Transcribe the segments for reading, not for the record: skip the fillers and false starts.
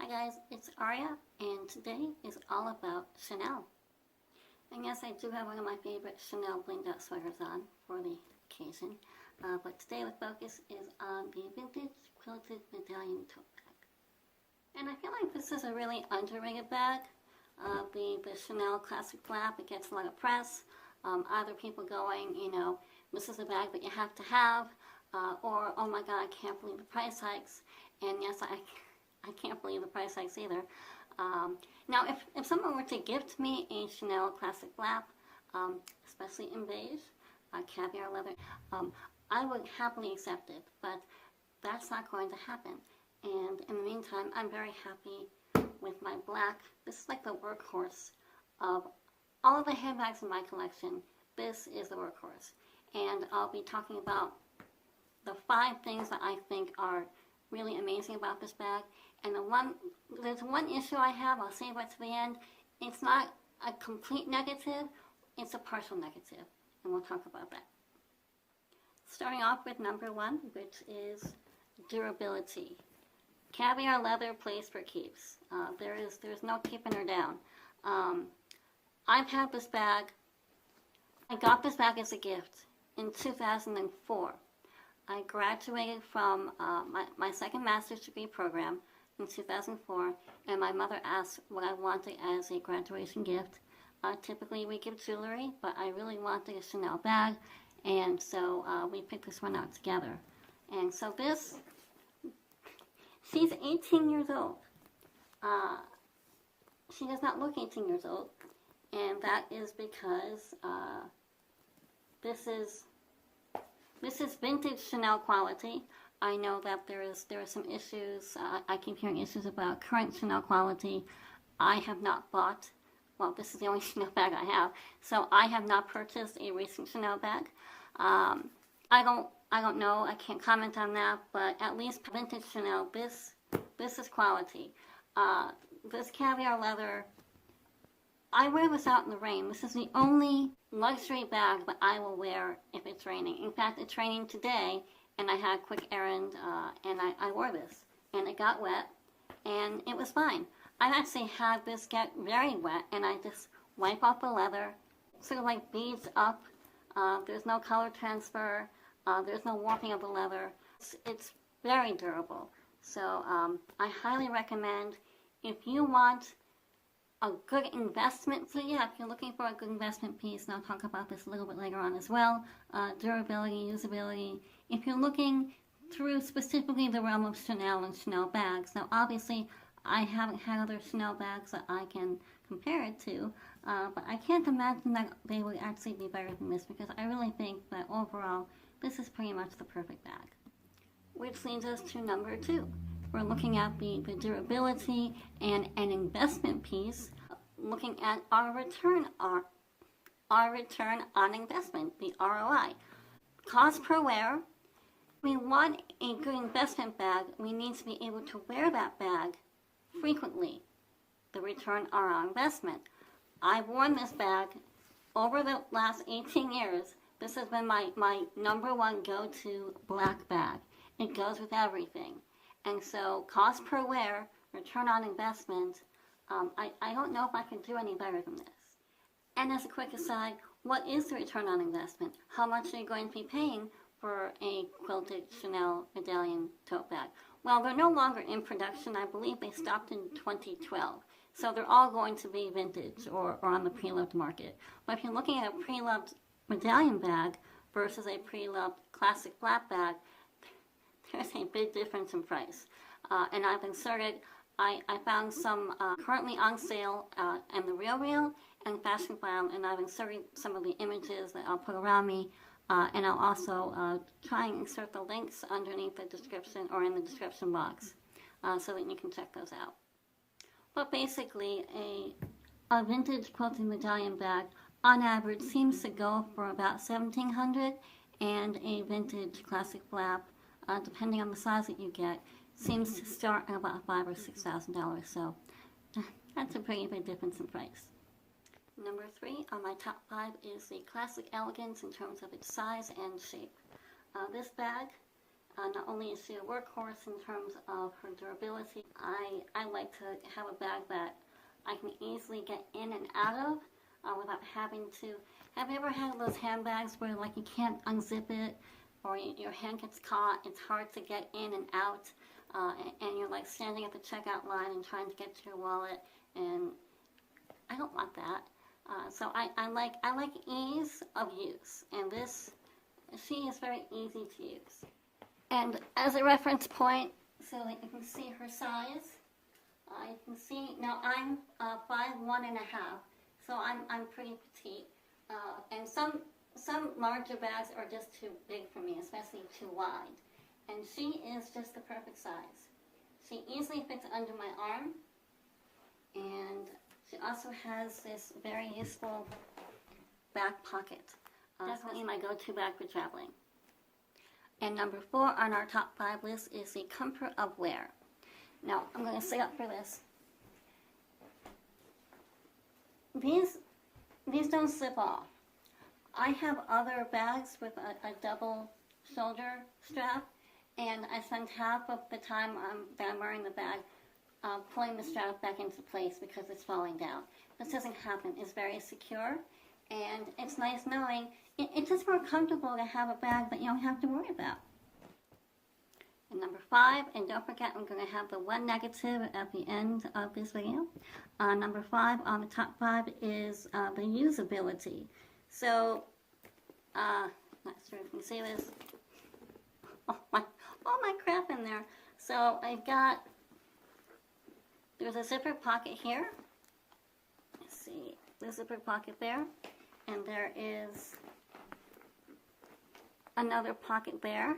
Hi guys, it's Aria, and today is all about Chanel. And yes, I do have one of my favorite Chanel blinged out sweaters on for the occasion, but today the focus is on the vintage quilted medallion tote bag. And I feel like this is a really underrated bag. The Chanel classic flap, it gets a lot of press. Either people going, this is a bag that you have to have, or oh my god, I can't believe the price hikes. And yes, I can't believe the price hikes either. Now, if someone were to gift me a Chanel classic flap, especially in beige, caviar leather, I would happily accept it, but that's not going to happen. And in the meantime, I'm very happy with my black. This is like the workhorse of all of the handbags in my collection. This is the workhorse. And I'll be talking about the 5 things that I think are really amazing about this bag. And there's one issue I have, I'll save it to the end. It's not a complete negative, it's a partial negative. And we'll talk about that. Starting off with number 1, which is durability. Caviar leather plays for keeps. There's no keeping her down. I've had this bag. I got this bag as a gift in 2004. I graduated from my second master's degree program in 2004, and my mother asked what I wanted as a graduation gift. Typically we give jewelry, but I really wanted a Chanel bag, and so we picked this one out together. And so she's 18 years old. She does not look 18 years old, and that is because this is vintage Chanel quality. I know that there are some issues. I keep hearing issues about current Chanel quality. I have not bought. Well, this is the only Chanel bag I have, so I have not purchased a recent Chanel bag. I don't know. I can't comment on that. But at least vintage Chanel. This is quality. This caviar leather. I wear this out in the rain. This is the only luxury bag that I will wear if it's raining. In fact, it's raining today, and I had a quick errand, and I wore this. And it got wet, and it was fine. I've actually had this get very wet, and I just wipe off the leather. It sort of like beads up. There's no color transfer. There's no warping of the leather. It's very durable. So I highly recommend, if you want a good investment, so yeah, if you're looking for a good investment piece, and I'll talk about this a little bit later on as well, durability, usability, if you're looking through specifically the realm of Chanel and Chanel bags. Now obviously I haven't had other Chanel bags that I can compare it to, but I can't imagine that they would actually be better than this, because I really think that overall this is pretty much the perfect bag. Which leads us to number 2. We're looking at the durability and an investment piece, looking at our return on investment, the ROI. Cost per wear. We want a good investment bag. We need to be able to wear that bag frequently. The return on our investment. I've worn this bag over the last 18 years. This has been my number 1 go-to black bag. It goes with everything. And so, cost per wear, return on investment, I don't know if I can do any better than this. And as a quick aside, what is the return on investment? How much are you going to be paying for a quilted Chanel medallion tote bag? Well, they're no longer in production. I believe they stopped in 2012. So they're all going to be vintage or on the pre-loved market. But if you're looking at a pre-loved medallion bag versus a pre-loved classic flat bag, there's a big difference in price. And I've inserted, I found some currently on sale in the Real and Fashionphile, and I've inserted some of the images that I'll put around me, and I'll also try and insert the links underneath the description or in the description box, so that you can check those out. But basically, a vintage quilted medallion bag on average seems to go for about $1,700, and a vintage classic flap, depending on the size that you get, seems to start at about $5,000 or $6,000. So that's a pretty big difference in price. Number 3 on my top 5 is the classic elegance in terms of its size and shape. This bag Not only is she a workhorse in terms of her durability, I like to have a bag that I can easily get in and out of without having to. Have you ever had those handbags where like you can't unzip it, or your hand gets caught, it's hard to get in and out, and you're like standing at the checkout line and trying to get to your wallet, and I don't want that. So I like ease of use, and she is very easy to use. And as a reference point, so that you can see her size, you can see, now I'm 5'1½", so I'm pretty petite, and some larger bags are just too big for me, especially too wide, and she is just the perfect size. She easily fits under my arm, and she also has this very useful back pocket. Definitely my go-to bag for traveling. And number 4 on our top 5 list is the comfort of wear. Now, I'm going to sit up for this. These don't slip off. I have other bags with a double shoulder strap, and I spend half of the time that I'm wearing the bag pulling the strap back into place because it's falling down. This doesn't happen. It's very secure, and it's nice knowing it's just more comfortable to have a bag that you don't have to worry about. And number 5, and don't forget I'm going to have the one negative at the end of this video. Number 5 on the top 5 is the usability. So, not sure if you can see this. Oh my crap in there. So I've got, there's a zipper pocket here. Let's see, the zipper pocket there. And there is another pocket there.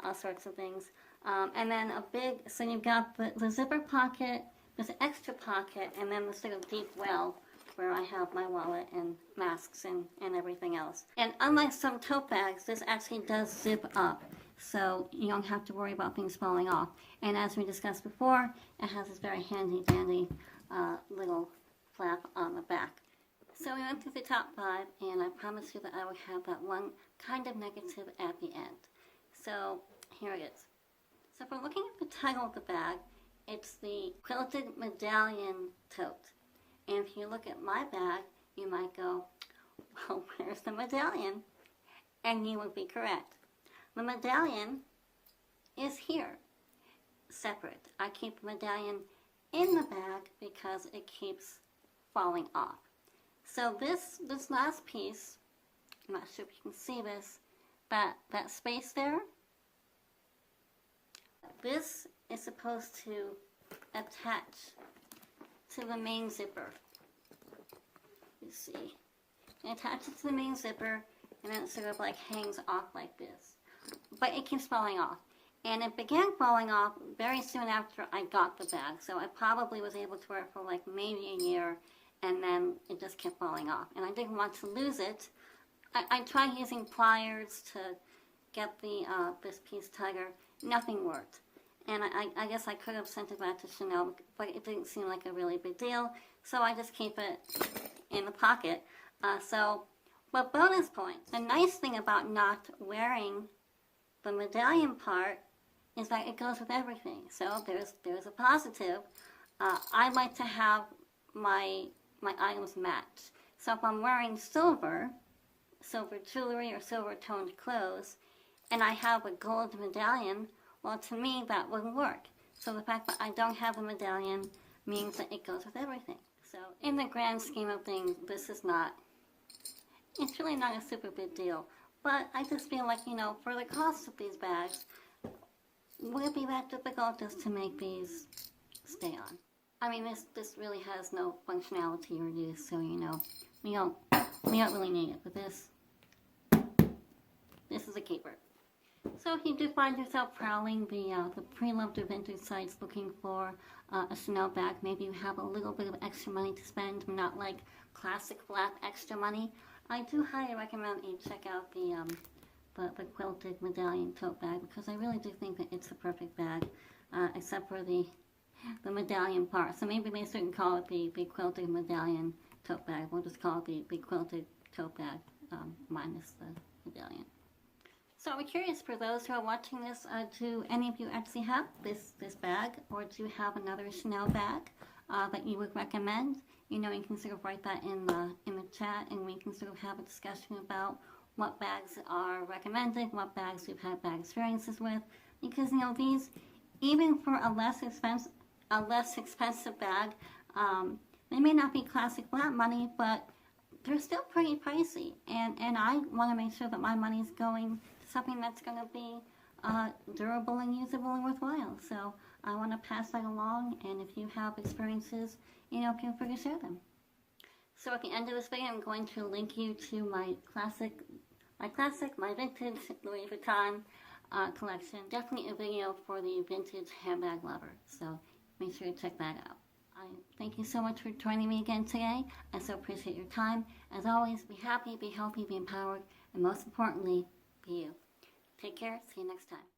All sorts of things. And then a big, so you've got the zipper pocket, there's an extra pocket, and then the sort of deep well where I have my wallet and masks and everything else. And unlike some tote bags, this actually does zip up, so you don't have to worry about things falling off. And as we discussed before, it has this very handy dandy little flap on the back. So we went through the top 5, and I promised you that I would have that one kind of negative at the end. So here it is. So if we're looking at the title of the bag, it's the Quilted Medallion Tote. And if you look at my bag, you might go, well, where's the medallion? And you would be correct. The medallion is here, separate. I keep the medallion in the bag because it keeps falling off. So this last piece, I'm not sure if you can see this, that space there, this is supposed to attach to the main zipper. You see, it attaches to the main zipper, and then it sort of like hangs off like this. But it keeps falling off. And it began falling off very soon after I got the bag. So I probably was able to wear it for like maybe a year, and then it just kept falling off. And I didn't want to lose it. I tried using pliers to get this piece tighter. Nothing worked. And I guess I could have sent it back to Chanel, but it didn't seem like a really big deal. So I just keep it in the pocket. But bonus points. The nice thing about not wearing the medallion part is that it goes with everything. So there's a positive. I like to have my items match. So if I'm wearing silver jewelry or silver toned clothes, and I have a gold medallion, well, to me that wouldn't work. So the fact that I don't have a medallion means that it goes with everything. So in the grand scheme of things, it's really not a super big deal. But I just feel like, for the cost of these bags, would it be that difficult just to make these stay on? I mean, this really has no functionality or use, so we don't really need it. But this is a keeper. So if you do find yourself prowling the pre-loved vintage sites looking for a Chanel bag, maybe you have a little bit of extra money to spend, not like classic flat extra money, I do highly recommend you check out the Quilted Medallion Tote bag, because I really do think that it's the perfect bag, except for the medallion part. So maybe they shouldn't call it the Quilted Medallion Tote bag. We'll just call it the Quilted Tote bag minus the medallion. So I'm curious, for those who are watching this, do any of you actually have this bag, or do you have another Chanel bag that you would recommend? You know, you can sort of write that in the chat, and we can sort of have a discussion about what bags are recommended, what bags you've had bad experiences with, because you know these, even for a less expensive bag, they may not be classic black money, but they're still pretty pricey, and I want to make sure that my money's going to something that's going to be durable and usable and worthwhile. So I want to pass that along, and if you have experiences, you know, feel free to share them. So at the end of this video, I'm going to link you to my vintage Louis Vuitton collection. Definitely a video for the vintage handbag lover. So make sure to check that out. I thank you so much for joining me again today. I so appreciate your time. As always, be happy, be healthy, be empowered, and most importantly, be you. Take care. See you next time.